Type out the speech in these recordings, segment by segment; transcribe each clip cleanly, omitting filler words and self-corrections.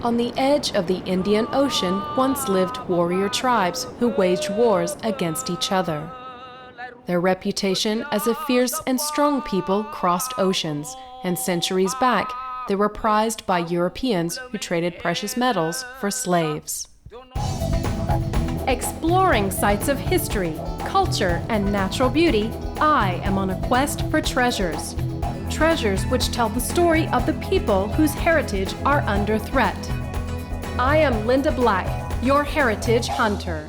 On the edge of the Indian Ocean once lived warrior tribes who waged wars against each other. Their reputation as a fierce and strong people crossed oceans, and centuries back, they were prized by Europeans who traded precious metals for slaves. Exploring sites of history, culture, and natural beauty, I am on a quest for treasures. Treasures which tell the story of the people whose heritage are under threat. I am Linda Black, your heritage hunter.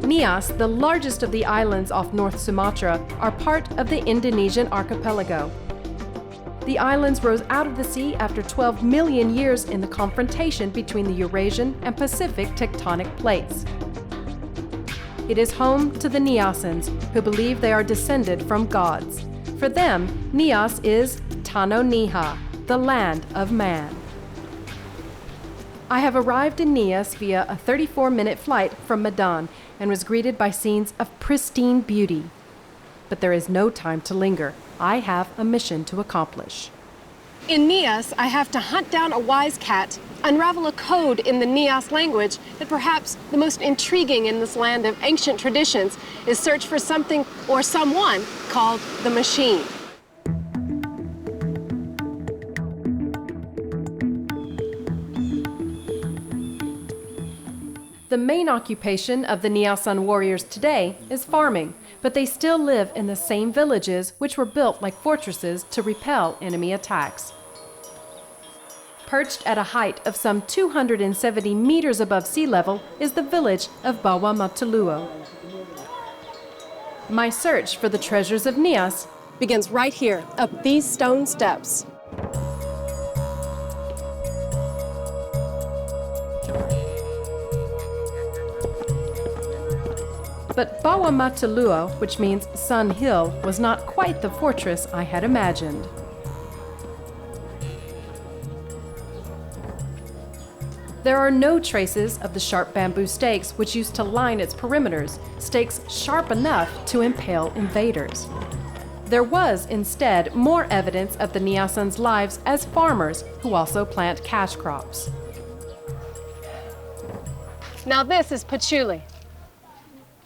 Nias, the largest of the islands off North Sumatra, are part of the Indonesian archipelago. The islands rose out of the sea after 12 million years in the confrontation between the Eurasian and Pacific tectonic plates. It is home to the Niasans, who believe they are descended from gods. For them, Nias is Tano Niha, the land of man. I have arrived in Nias via a 34-minute flight from Medan and was greeted by scenes of pristine beauty. But there is no time to linger. I have a mission to accomplish. In Nias, I have to hunt down a wise cat, unravel a code in the Nias language, and perhaps the most intriguing in this land of ancient traditions is search for something or someone called the machine. The main occupation of the Niasan warriors today is farming, but they still live in the same villages which were built like fortresses to repel enemy attacks. Perched at a height of some 270 meters above sea level is the village of Bawah Matuluo. My search for the treasures of Nias Begins right here, up these stone steps. But Bawah Matuluo, which means Sun Hill, was not quite the fortress I had imagined. There are no traces of the sharp bamboo stakes which used to line its perimeters, stakes sharp enough to impale invaders. There was, instead, more evidence of the Niasans' lives as farmers who also plant cash crops. Now this is patchouli.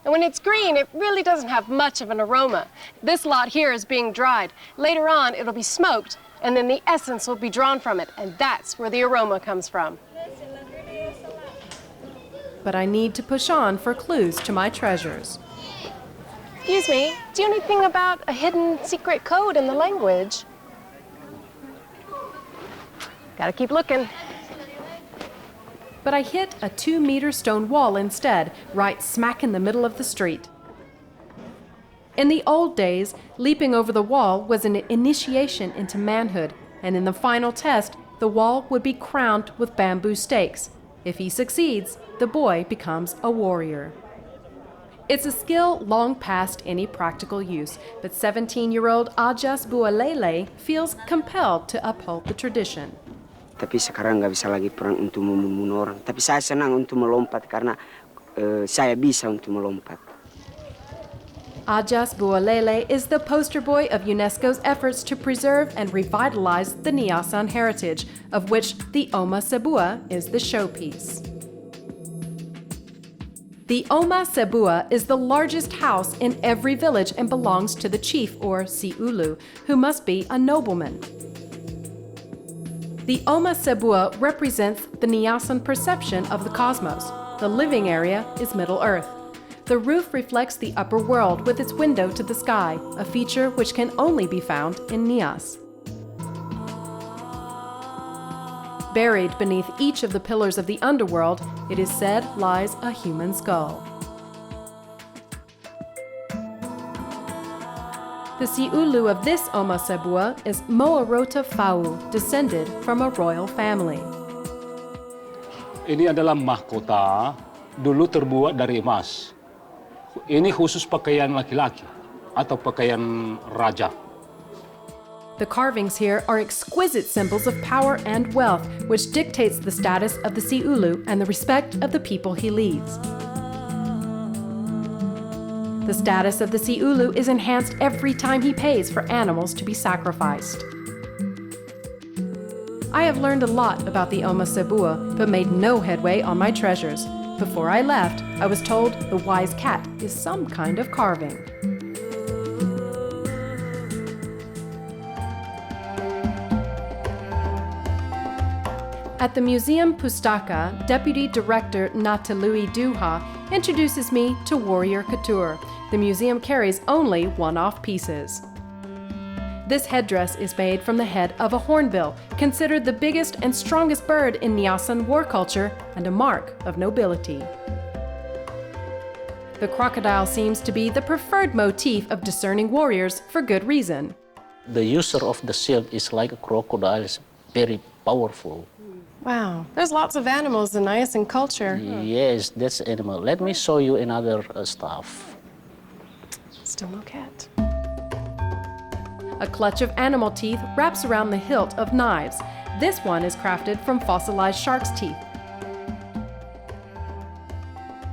And when it's green, it really doesn't have much of an aroma. This lot here is being dried. Later on, it'll be smoked, and then the essence will be drawn from it, and that's where the aroma comes from. But I need to push on for clues to my treasures. Excuse me, do you know anything about a hidden secret code in the language? Gotta keep looking. But I hit a 2-meter stone wall instead, right smack in the middle of the street. In the old days, leaping over the wall was an initiation into manhood, and in the final test, the wall would be crowned with bamboo stakes. If he succeeds, the boy becomes a warrior. It's a skill long past any practical use, but 17-year-old Ajas Bualele feels compelled to uphold the tradition. Tapi sekarang nggak bisa lagi perang untuk membunuh orang. Tapi saya senang untuk melompat karena saya bisa untuk melompat. Ajas Bualele is the poster boy of UNESCO's efforts to preserve and revitalize the Niasan heritage, of which the Oma Sebua is the showpiece. The Oma Sebua is the largest house in every village and belongs to the chief, or Siulu, who must be a nobleman. The Oma Sebua represents the Niasan perception of the cosmos. The living area is Middle Earth. The roof reflects the upper world with its window to the sky, a feature which can only be found in Nias. Buried beneath each of the pillars of the underworld, it is said lies a human skull. The Siulu of this Oma Sebua is Moarota Fau, descended from a royal family. Ini adalah mahkota, dulu terbuat dari emas. Ini khusus pakaian laki-laki atau pakaian raja. The carvings here are exquisite symbols of power and wealth, which dictates the status of the Siulu and the respect of the people he leads. The The status of the Siulu is enhanced every time he pays for animals to be sacrificed. I have learned a lot about the Oma Sebua, but made no headway on my treasures. Before I left, I was told the wise cat is some kind of carving. At the Museum Pustaka, Deputy Director Natalui Duha introduces me to warrior couture. The museum carries only one-off pieces. This headdress is made from the head of a hornbill, considered the biggest and strongest bird in Niasan war culture and a mark of nobility. The crocodile seems to be the preferred motif of discerning warriors for good reason. The user of the shield is like a crocodile, it's very powerful. Wow, there's lots of animals in Niasan culture. Yes, that's animal. Let me show you another stuff. Still no cat. A clutch of animal teeth wraps around the hilt of knives. This one is crafted from fossilized shark's teeth.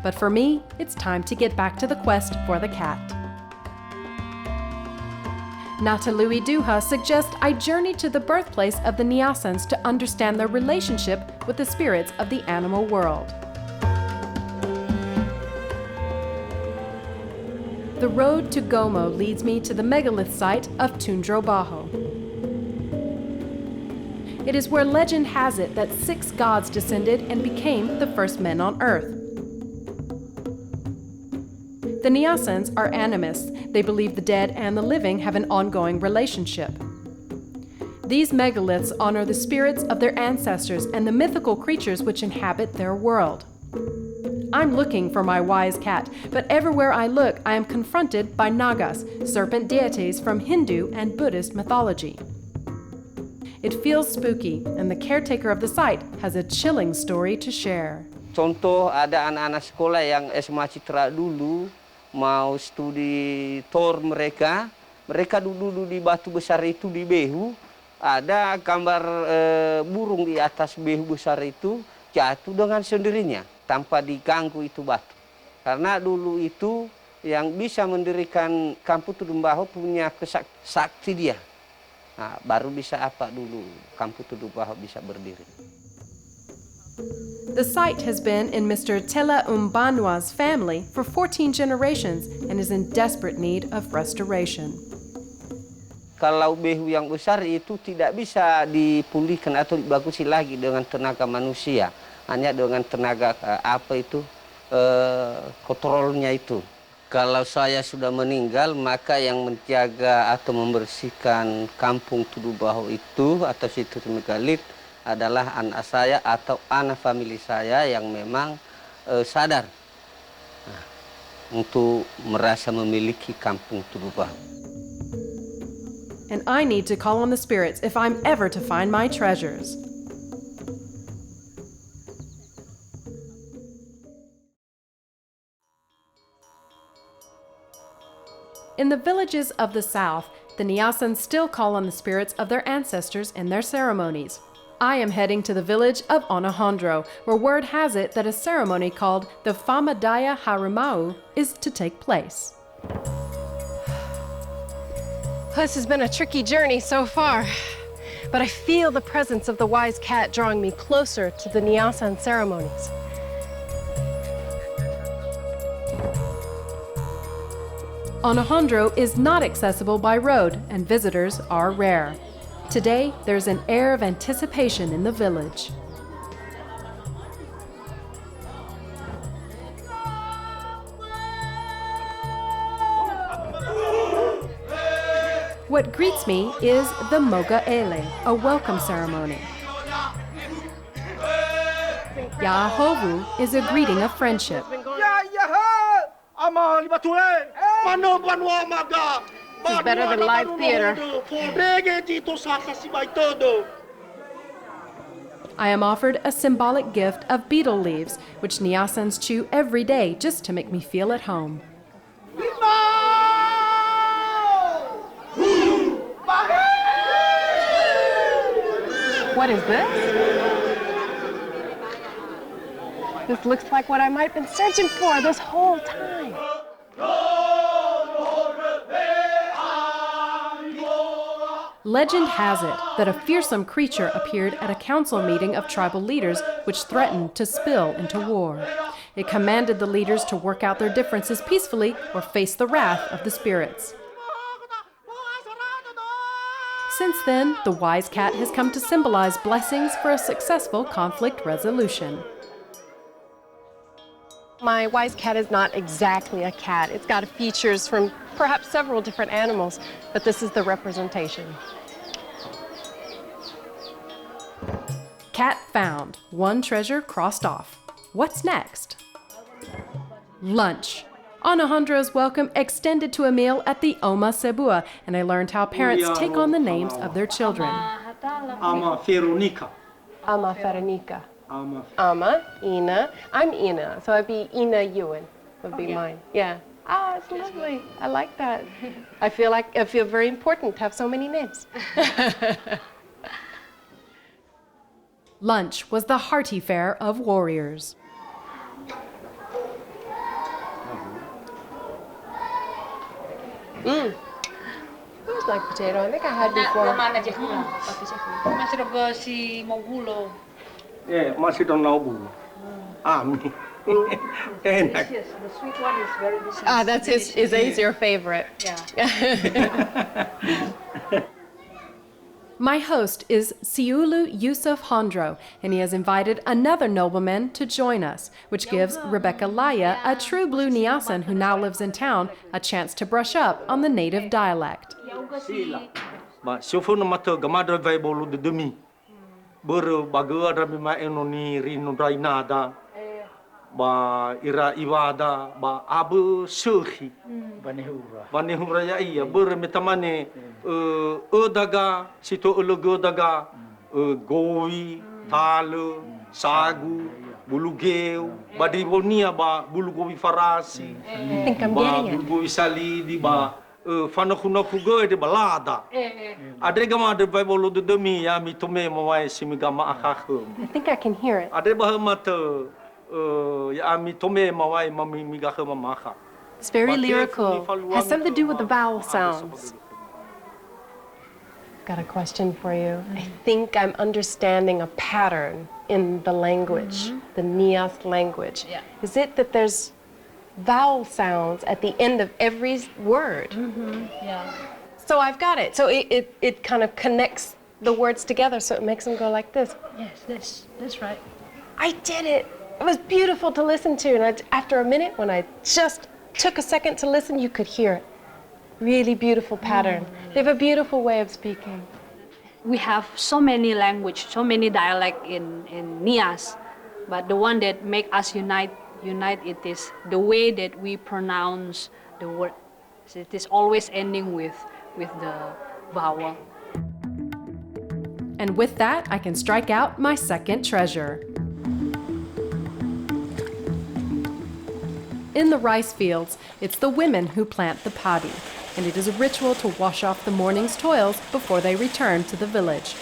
But for me, it's time to get back to the quest for the cat. Natalui Duha suggests I journey to the birthplace of the Niasans to understand their relationship with the spirits of the animal world. The road to Gomo leads me to the megalith site of Tundro Bajo. It is where legend has it that 6 gods descended and became the first men on Earth. The Niasans are animists. They believe the dead and the living have an ongoing relationship. These megaliths honor the spirits of their ancestors and the mythical creatures which inhabit their world. I'm looking for my wise cat, but everywhere I look, I am confronted by Nagas, serpent deities from Hindu and Buddhist mythology. It feels spooky, and the caretaker of the site has a chilling story to share. Contoh ada anak-anak sekolah yang SMA Citra dulu mau studi tor mereka duduk di batu besar itu di Behu, ada gambar burung di atas Behu besar itu jatuh dengan sendirinya tanpa diganggu itu batu. Karena dulu itu yang bisa mendirikan kampung Tudumbaho punya sakti dia. Nah, baru bisa apa dulu kampung Tudumbaho bisa berdiri. The site has been in Mr. Tela Umbanua's family for 14 generations and is in desperate need of restoration. Kalau Behu yang besar itu tidak bisa dipulihkan atau dibagusi lagi dengan tenaga manusia, hanya dengan tenaga kontrolnya itu. Kalau saya sudah meninggal, maka yang menjaga atau membersihkan kampung Tudumbaho itu atau situs Megaliths adalah anak saya atau anak famili saya yang memang sadar untuk merasa memiliki kampung Tudumbaho. And I need to call on the spirits if I'm ever to find my treasures. In the villages of the south, the Niasans still call on the spirits of their ancestors in their ceremonies. I am heading to the village of Onahondro, where word has it that a ceremony called the Famadaya Harimau is to take place. This has been a tricky journey so far, but I feel the presence of the wise cat drawing me closer to the Niasan ceremonies. Onahondro is not accessible by road, and visitors are rare. Today, there's an air of anticipation in the village. What greets me is the Moga Ele, a welcome ceremony. Yahovu is a greeting of friendship. This is better than live theater. I am offered a symbolic gift of betel leaves, which Niasans chew every day just to make me feel at home. What is this? This looks like what I might have been searching for this whole time. Legend has it that a fearsome creature appeared at a council meeting of tribal leaders which threatened to spill into war. It commanded the leaders to work out their differences peacefully or face the wrath of the spirits. Since then, the wise cat has come to symbolize blessings for a successful conflict resolution. My wise cat is not exactly a cat. It's got features from perhaps several different animals, but this is the representation. Cat found. One treasure crossed off. What's next? Lunch. Alejandro's welcome extended to a meal at the Oma Sebua, and I learned how parents take on the names of their children. Ama Veronica. Ama Veronica. Ama, Ina. I'm Ina, so I'd be Ina Ewan would be mine. Yeah. Ah, it's lovely. I like that. I feel very important to have so many names. Lunch was the hearty fare of warriors. Who's like potato? I think I had before. Yeah, masih dalam labu. Ami. Enak. Yes, the sweet one is very delicious. Ah, that's his your favorite. Yeah. My host is Siulu Yusuf Hondro, and he has invited another nobleman to join us, which gives Rebecca Laya, a true blue Niasan who now lives in town, a chance to brush up on the native dialect. Ba sofo na mata gamada vai bolu de demi. Buru baga rami ma enoni rino rainada. Ba ira iwada ba abu suhi. Banehura ya iya buru metamane daga sito ulogo daga gowi talu sagu bulu geu badi bonia ba bulu gowi farasi. I think I'm Ba getting it. bulu gowi sali di ba fanakuno kugo de balada. Adre gama de Bible de demi ya mi tome mawai simigama akakhum. I think I can hear it. Adre bahmata ya mi tome mawai mami migakhum makha. It's very lyrical. Has something to do with the vowel sounds. Got a question for you. I think I'm understanding a pattern in the language, the Nias language. Yeah. Is it that there's vowel sounds at the end of every word? Yeah. So I've got it. So it kind of connects the words together, so it makes them go like this. Yes, that's right. I did it. It was beautiful to listen to. And after a minute, when I just took a second to listen, you could hear it. Really beautiful pattern. They have a beautiful way of speaking. We have so many language, so many dialect in Nias, but the one that make us unite it is the way that we pronounce the word. So it is always ending with the vowel. And with that, I can strike out my second treasure. In the rice fields, it's the women who plant the paddy, and it is a ritual to wash off the morning's toils before they return to the village.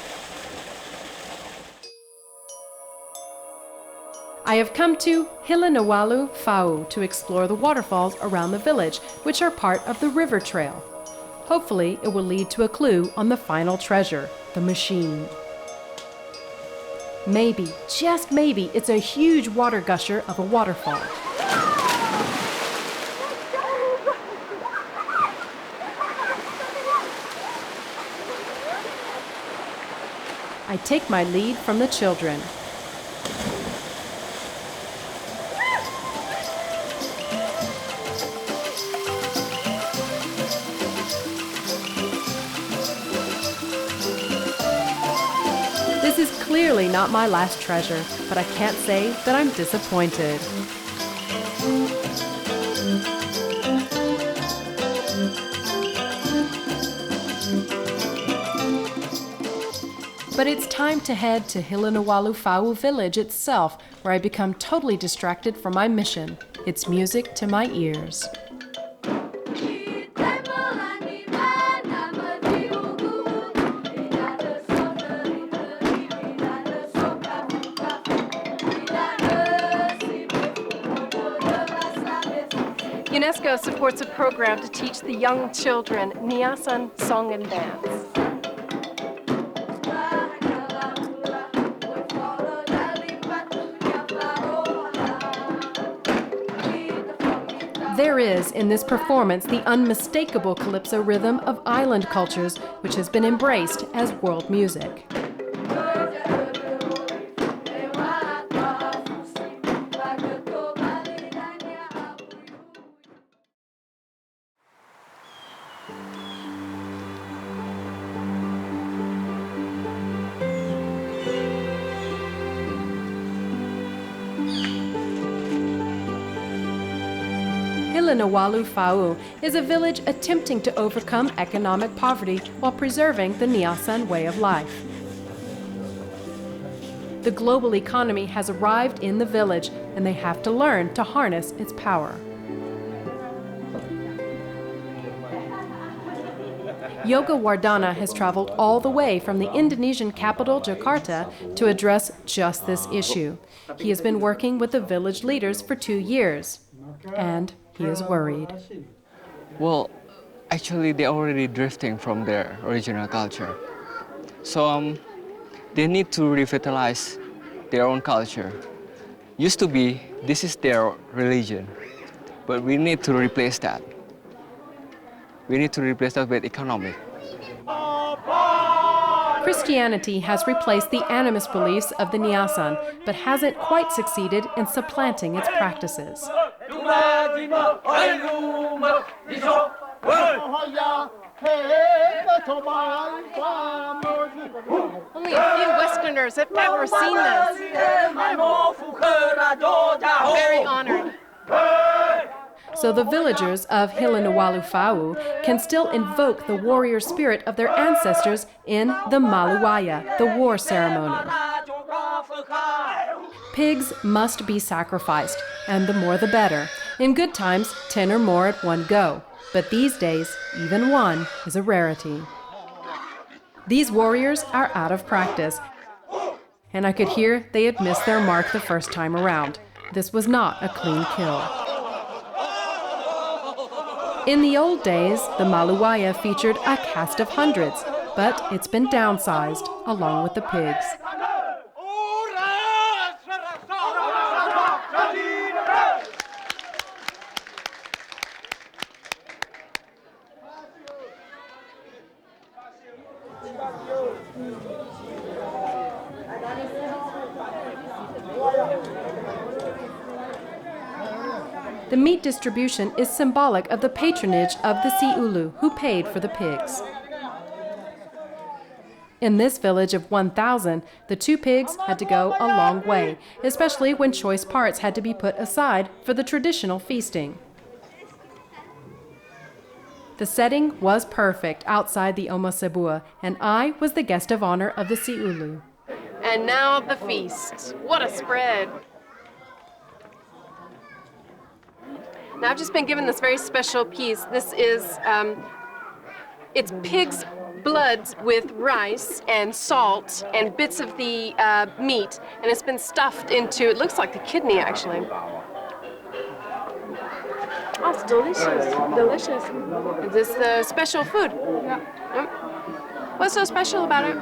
I have come to Hilinawalu Fau to explore the waterfalls around the village, which are part of the river trail. Hopefully, it will lead to a clue on the final treasure, the machine. Maybe, just maybe, it's a huge water gusher of a waterfall. I take my lead from the children. This is clearly not my last treasure, but I can't say that I'm disappointed. But it's time to head to Hilinawalu Fau village itself, where I become totally distracted from my mission. It's music to my ears. UNESCO supports a program to teach the young children Niasan song and dance. There is, in this performance, the unmistakable calypso rhythm of island cultures, which has been embraced as world music. Hilinawalu Fa'u is a village attempting to overcome economic poverty while preserving the Niasan way of life. The global economy has arrived in the village, and they have to learn to harness its power. Yoga Wardana has traveled all the way from the Indonesian capital, Jakarta, to address just this issue. He has been working with the village leaders for 2 years, and he is worried. Well, actually, they're already drifting from their original culture. So they need to revitalize their own culture. Used to be, this is their religion, but we need to replace that. We need to replace that with economic. Christianity has replaced the animist beliefs of the Niasan, but hasn't quite succeeded in supplanting its practices. Only a few Westerners have ever seen this. Very honored. So the villagers of Hilinawalu Fa'u can still invoke the warrior spirit of their ancestors in the Maluwaya, the war ceremony. Pigs must be sacrificed, and the more the better. In good times, 10 or more at one go. But these days, even one is a rarity. These warriors are out of practice, and I could hear they had missed their mark the first time around. This was not a clean kill. In the old days, the Maluwaya featured a cast of hundreds, but it's been downsized along with the pigs. The meat distribution is symbolic of the patronage of the Si'ulu, who paid for the pigs. In this village of 1,000, the 2 pigs had to go a long way, especially when choice parts had to be put aside for the traditional feasting. The setting was perfect outside the Omasebua, and I was the guest of honor of the Si'ulu. And now the feast. What a spread. Now I've just been given this very special piece. This is, it's pig's blood with rice and salt and bits of the meat, and it's been stuffed into, it looks like the kidney actually. Oh, it's delicious, delicious. Is this the special food? Yeah. What's so special about it?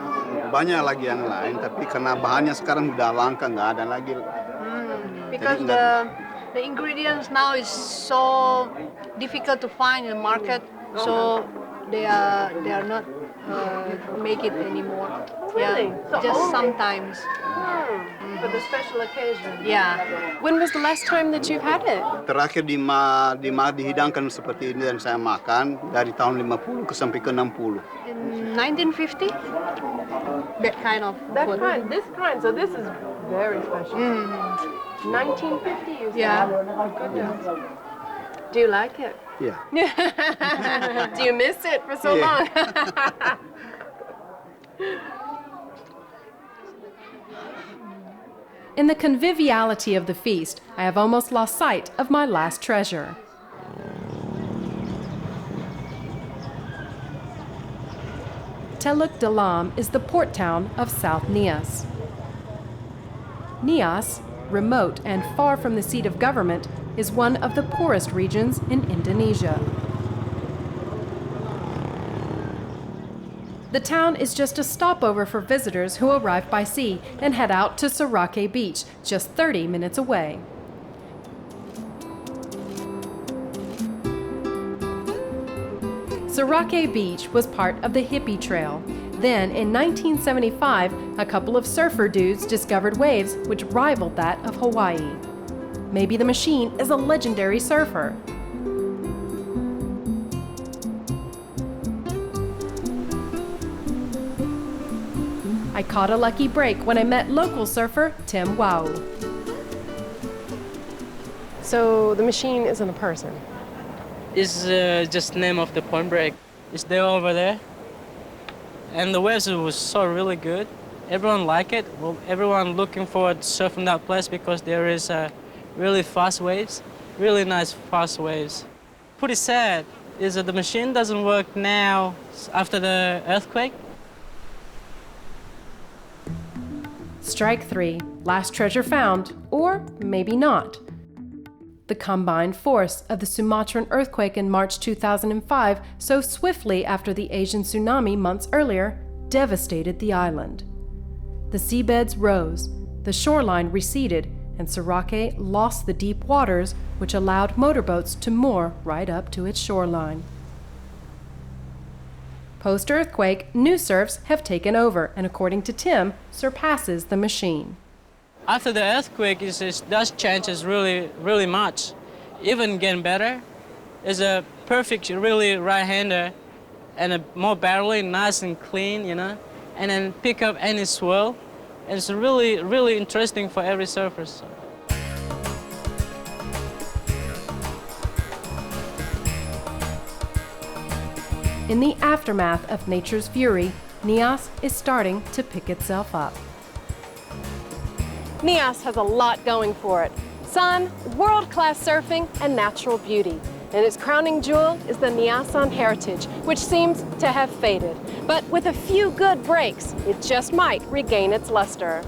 Banyak lagi yang lain, tapi karena bahannya sekarang udah langka, nggak ada lagi. Because the ingredients now is so difficult to find in the market, so they are not make it anymore. Really? Yeah, So just only- sometimes. For the special occasion. Yeah. When was the last time that you've had it? Terakhir dihidangkan seperti ini dan saya makan dari tahun 50 sampai ke 60. In 1950, that kind of That food. kind, this kind. So this is very special. 1950, you said? Yeah. Goodness. Do you like it? Yeah. Do you miss it for so Yeah. long? In the conviviality of the feast, I have almost lost sight of my last treasure. Teluk Dalam is the port town of South Nias. Nias, remote and far from the seat of government, is one of the poorest regions in Indonesia. The town is just a stopover for visitors who arrive by sea and head out to Sorake Beach, just 30 minutes away. Sorake Beach was part of the hippie trail. Then, in 1975, a couple of surfer dudes discovered waves which rivaled that of Hawaii. Maybe the machine is a legendary surfer. I caught a lucky break when I met local surfer Tim Wau. So the machine isn't a person. It's just name of the point break. It's there over there. And the waves was so really good. Everyone like it. Well, everyone looking forward to surfing that place because there is really fast waves, really nice fast waves. Pretty sad is that the machine doesn't work now after the earthquake. Strike 3, last treasure found, or maybe not. The combined force of the Sumatran earthquake in March 2005, so swiftly after the Asian tsunami months earlier, devastated the island. The seabeds rose, the shoreline receded, and Sorake lost the deep waters, which allowed motorboats to moor right up to its shoreline. Post-earthquake, new surfs have taken over, and according to Tim, surpasses the machine. After the earthquake, it does changes really much. Even getting better. It's a perfect, really right-hander and a more barreling, nice and clean, you know, and then pick up any swirl. And it's really interesting for every surfer. So. In the aftermath of nature's fury, Nias is starting to pick itself up. Nias has a lot going for it. Sun, world-class surfing, and natural beauty. And its crowning jewel is the Niasan heritage, which seems to have faded. But with a few good breaks, it just might regain its luster.